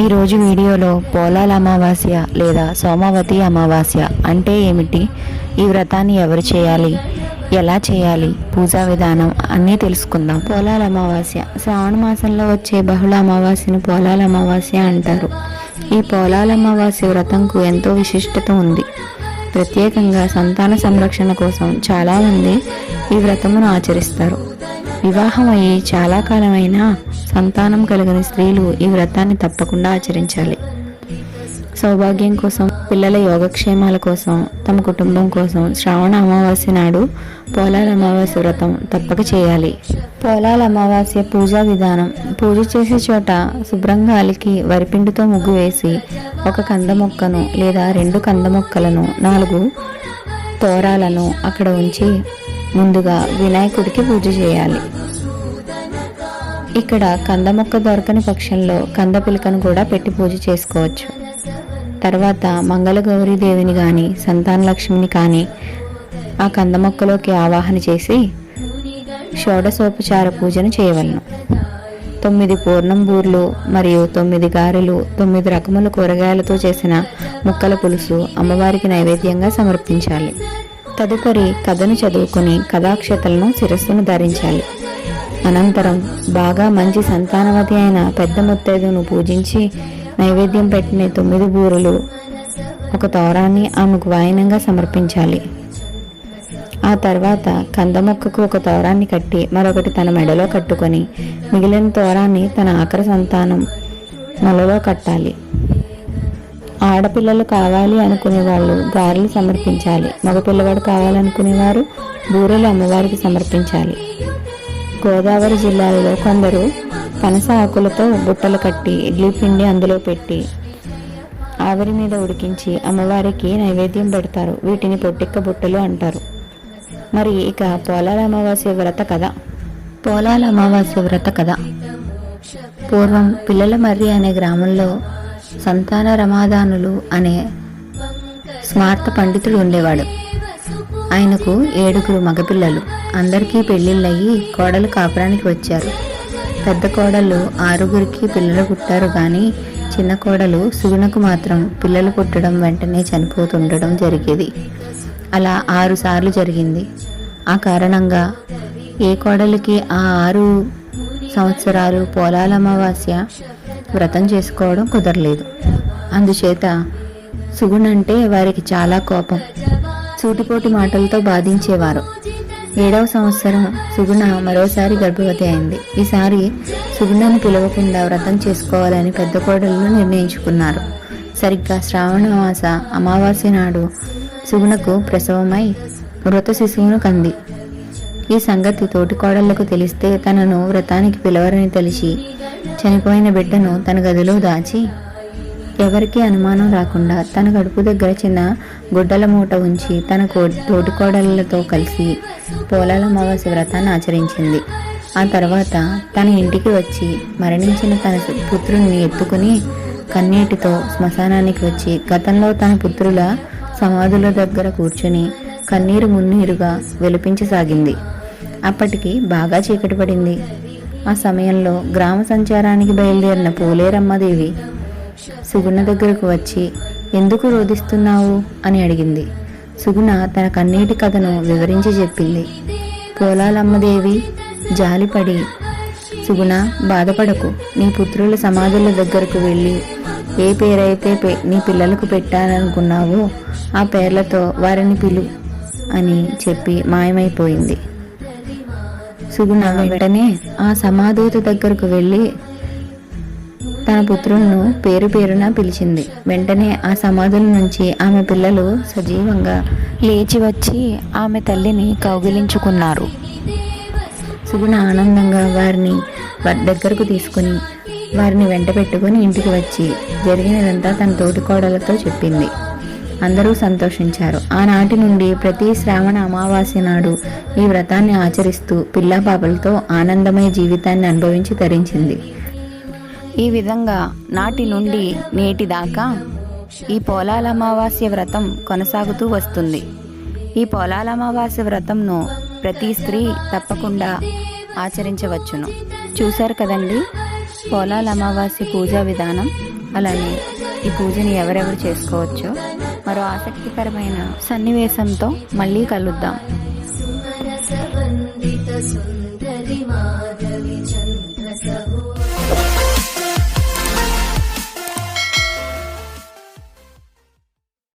ఈరోజు వీడియోలో పోలాల అమావాస్య లేదా సోమవతి అమావాస్య అంటే ఏమిటి, ఈ వ్రతాన్ని ఎవరు చేయాలి, ఎలా చేయాలి, పూజా విధానం అన్నీ తెలుసుకుందాం. పోలాల అమావాస్య శ్రావణ మాసంలో వచ్చే బహుళ అమావాస్యను పోలాల అమావాస్య అంటారు. ఈ పోలాల అమావాస్య వ్రతంకు ఎంతో విశిష్టత ఉంది. ప్రత్యేకంగా సంతాన సంరక్షణ కోసం చాలామంది ఈ వ్రతమును ఆచరిస్తారు. వివాహం అయ్యి చాలా కాలమైనా సంతానం కలిగిన స్త్రీలు ఈ వ్రతాన్ని తప్పకుండా ఆచరించాలి. సౌభాగ్యం కోసం, పిల్లల యోగక్షేమాల కోసం, తమ కుటుంబం కోసం శ్రావణ అమావాస్య నాడు పోలాల అమావాస్య వ్రతం తప్పక చేయాలి. పోలాల అమావాస్య పూజా విధానం: పూజ చేసే చోట శుభ్రంగా అలికి వరిపిండితో ముగ్గు వేసి ఒక కంద మొక్కను లేదా 2 కంద మొక్కలను 4 తోరాలను అక్కడ ఉంచి ముందుగా వినాయకుడికి పూజ చేయాలి. ఇక్కడ కంద మొక్క దొరకని పక్షంలో కంద పిలకను కూడా పెట్టి పూజ చేసుకోవచ్చు. తర్వాత మంగళగౌరీ దేవిని కానీ సంతానలక్ష్మిని కానీ ఆ కంద మొక్కలోకి ఆవాహన చేసి షోడశోపచార పూజను చేయవలను. 9 పూర్ణం బూర్లు మరియు 9 గారెలు, 9 రకముల కూరగాయలతో చేసిన ముక్కల పులుసు అమ్మవారికి నైవేద్యంగా సమర్పించాలి. తదుపరి కథను చదువుకుని కథాక్షతలను శిరస్సును ధరించాలి. అనంతరం బాగా మంచి సంతానవతి అయిన పెద్ద ముత్తైదును పూజించి నైవేద్యం పెట్టిన 9 బూరెలు, 1 తోరాన్ని ఆమెకు వాయనంగా సమర్పించాలి. ఆ తర్వాత కంద మొక్కకు 1 తోరాన్ని కట్టి మరొకటి తన మెడలో కట్టుకొని మిగిలిన తోరాన్ని తన ఆఖరి సంతానం మొలలో కట్టాలి. ఆడపిల్లలు కావాలి అనుకునే వాళ్ళు గారెలు సమర్పించాలి. మగ పిల్లవాడు కావాలనుకునేవారు బూరెలు అమ్మవారికి సమర్పించాలి. గోదావరి జిల్లాలో కొందరు పనస ఆకులతో బుట్టలు కట్టి ఇడ్లీ పిండి అందులో పెట్టి ఆవిరి మీద ఉడికించి అమ్మవారికి నైవేద్యం పెడతారు. వీటిని పొట్టిక్క బుట్టలు అంటారు. మరి ఇక పోలాల అమావాస్య వ్రత కథ. పోలాల అమావాస్య వ్రత కథ. పూర్వం పిల్లల మర్రి అనే గ్రామంలో సంతాన రమాదానులు అనే స్మార్త పండితుడు ఉండేవాడు. ఆయనకు 7 మగపిల్లలు. అందరికీ పెళ్లిళ్ళయి కోడలు కాపురానికి వచ్చారు. పెద్ద కోడలు 6 పిల్లలు పుట్టారు. కానీ చిన్న కోడలు సుగుణకు మాత్రం పిల్లలు పుట్టడం వెంటనే చనిపోతుండడం జరిగేది. అలా 6 సార్లు జరిగింది. ఆ కారణంగా ఏ కోడలికి ఆ 6 సంవత్సరాలు పోలాల అమావాస్య వ్రతం చేసుకోవడం కుదరలేదు. అందుచేత సుగుణంటే వారికి చాలా కోపం. సూటిపోటి మాటలతో బాధించేవారు. 7వ సంవత్సరం సుగుణ మరోసారి గర్భవతి అయింది. ఈసారి సుగుణను పిలవకుండా వ్రతం చేసుకోవాలని పెద్ద కోడళ్ళు నిర్ణయించుకున్నారు. సరిగ్గా శ్రావణ మాస అమావాస్య నాడు సుగుణకు ప్రసవమై మృత శిశువును కంది. ఈ సంగతి తోటి కోడళ్లకు తెలిస్తే తనను వ్రతానికి పిలవరని తెలిసి చనిపోయిన బిడ్డను తన గదిలో దాచి ఎవరికీ అనుమానం రాకుండా తన కడుపు దగ్గర చిన్న గుడ్డల మూట ఉంచి తన తోటి కోడళ్లతో కలిసి పోలాల అమావాస్య వ్రతాన్ని ఆచరించింది. ఆ తర్వాత తన ఇంటికి వచ్చి మరణించిన తన పుత్రుణ్ణి ఎత్తుకుని కన్నీటితో శ్మశానానికి వచ్చి గతంలో తన పుత్రుల సమాధుల దగ్గర కూర్చుని కన్నీరు మున్నీరుగా విలపించసాగింది. అప్పటికి బాగా చీకటి పడింది. ఆ సమయంలో గ్రామ సంచారానికి బయలుదేరిన పోలేరమ్మదేవి సుగుణ దగ్గరకు వచ్చి ఎందుకు రోధిస్తున్నావు అని అడిగింది. సుగుణ తన కన్నీటి కథను వివరించి చెప్పింది. పోలాలమ్మదేవి జాలిపడి, సుగుణ బాధపడకు, నీ పుత్రుల సమాధుల దగ్గరకు వెళ్ళి ఏ పేరైతే నీ పిల్లలకు పెట్టాలనుకున్నావో ఆ పేర్లతో వారిని పిలు అని చెప్పి మాయమైపోయింది. సుగుణ వెంటనే ఆ సమాధూత దగ్గరకు వెళ్ళి తన పుత్రులను పేరు పేరున పిలిచింది. వెంటనే ఆ సమాధుల నుంచి ఆమె పిల్లలు సజీవంగా లేచి వచ్చి ఆమె తల్లిని కౌగిలించుకున్నారు. సుగుణ ఆనందంగా వారిని దగ్గరకు తీసుకుని వారిని వెంట పెట్టుకుని ఇంటికి వచ్చి జరిగినదంతా తన తోటి కోడలతో చెప్పింది. అందరూ సంతోషించారు. ఆనాటి నుండి ప్రతి శ్రావణ అమావాస్య నాడు ఈ వ్రతాన్ని ఆచరిస్తూ పిల్లా పాపలతో ఆనందమయ జీవితాన్ని అనుభవించి తరించింది. ఈ విధంగా నాటి నుండి నేటి దాకా ఈ పోలాల అమావాస్య వ్రతం కొనసాగుతూ వస్తుంది. ఈ పోలాల అమావాస్య వ్రతంను ప్రతి స్త్రీ తప్పకుండా ఆచరించవచ్చును. చూశారు కదండి. పోలాల అమావాస్య పూజా విధానం, అలానే ఈ పూజని ఎవరెవరు చేసుకోవచ్చో మరో ఆసక్తికరమైన సన్నివేశంతో మళ్ళీ కలుద్దాం.